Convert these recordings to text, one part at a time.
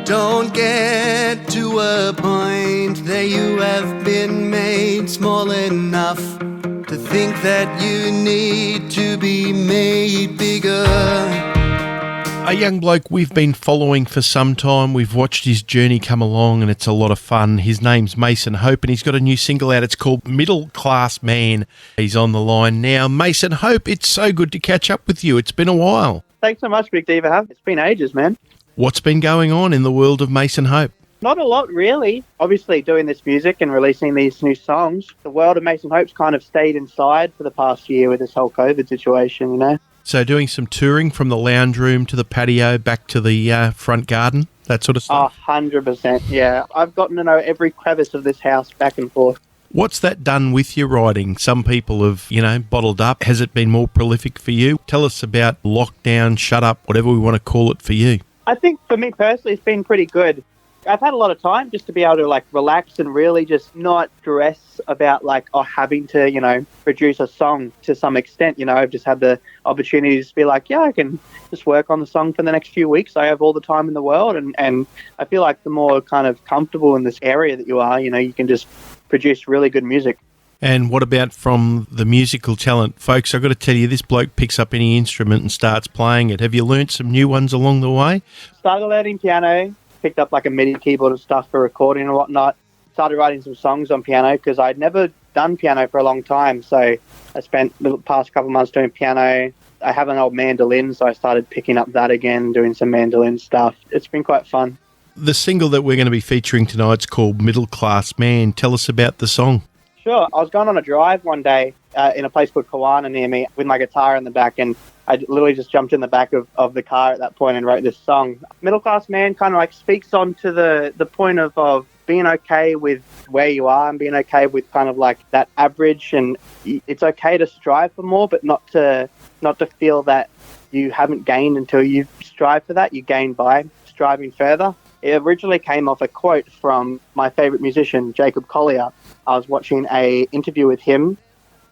Don't get to a point that you have been made small enough to think that you need to be made bigger. A young bloke we've been following for some time. We've watched his journey come along and it's a lot of fun. His name's Mason Hope and he's got a new single out. It's called Middle Class Man. He's on the line now. Mason Hope, it's so good to catch up with you. It's been a while. Thanks so much, Big Diva. It's been ages, man. What's been going on in the world of Mason Hope? Not a lot, really. Obviously, doing this music and releasing these new songs, the world of Mason Hope's kind of stayed inside for the past year with this whole COVID situation, you know? So doing some touring from the lounge room to the patio, back to the front garden, that sort of stuff? 100%, yeah. I've gotten to know every crevice of this house back and forth. What's that done with your writing? Some people have, bottled up. Has it been more prolific for you? Tell us about lockdown, shut up, whatever we want to call it for you. I think for me personally, it's been pretty good. I've had a lot of time just to be able to relax and really just not stress about having to, produce a song to some extent. I've just had the opportunity to be I can just work on the song for the next few weeks. I have all the time in the world. And I feel like the more kind of comfortable in this area that you are, you can just produce really good music. And what about from the musical talent? Folks, I've got to tell you, this bloke picks up any instrument and starts playing it. Have you learnt some new ones along the way? Started learning piano, picked up a MIDI keyboard and stuff for recording and whatnot. Started writing some songs on piano because I'd never done piano for a long time. So I spent the past couple of months doing piano. I have an old mandolin, so I started picking up that again, doing some mandolin stuff. It's been quite fun. The single that we're going to be featuring tonight's called Middle Class Man. Tell us about the song. Sure. I was going on a drive one day in a place called Kawana near me with my guitar in the back, and I literally just jumped in the back of the car at that point and wrote this song. Middle Class Man kind of speaks on to the point of being okay with where you are and being okay with kind of that average, and it's okay to strive for more, but not to feel that you haven't gained until you strive for that. You gain by striving further. It originally came off a quote from my favorite musician, Jacob Collier. I was watching a interview with him,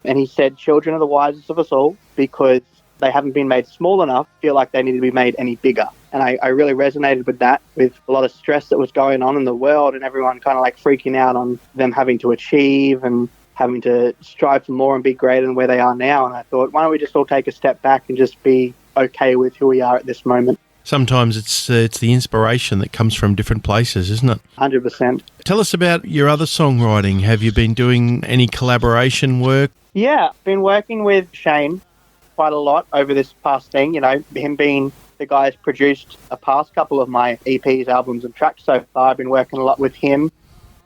and he said, "Children are the wisest of us all because they haven't been made small enough, feel like they need to be made any bigger." And I really resonated with that, with a lot of stress that was going on in the world and everyone kind of freaking out on them having to achieve and having to strive for more and be greater than where they are now. And I thought, why don't we just all take a step back and just be okay with who we are at this moment? Sometimes it's the inspiration that comes from different places, isn't it? 100%. Tell us about your other songwriting. Have you been doing any collaboration work? Yeah, been working with Shane quite a lot over this past thing. Him being the guy who's produced a past couple of my EPs, albums and tracks so far. I've been working a lot with him.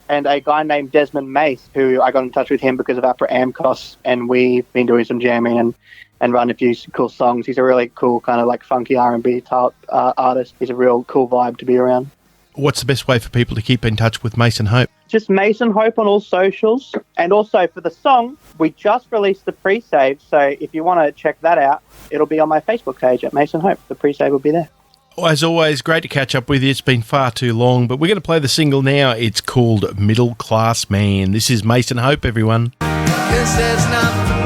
And a guy named Desmond Mace, who I got in touch with him because of Apra Amcos, and we've been doing some jamming and run a few cool songs. He's a really cool kind of funky R&B type artist. He's a real cool vibe to be around. What's the best way for people to keep in touch with Mason Hope? Just Mason Hope on all socials. And also for the song, we just released the pre-save. So if you want to check that out, it'll be on my Facebook page at Mason Hope. The pre-save will be there. As always, great to catch up with you. It's been far too long, but we're going to play the single now. It's called Middle Class Man. This is Mason Hope, everyone. 'Cause there's nothing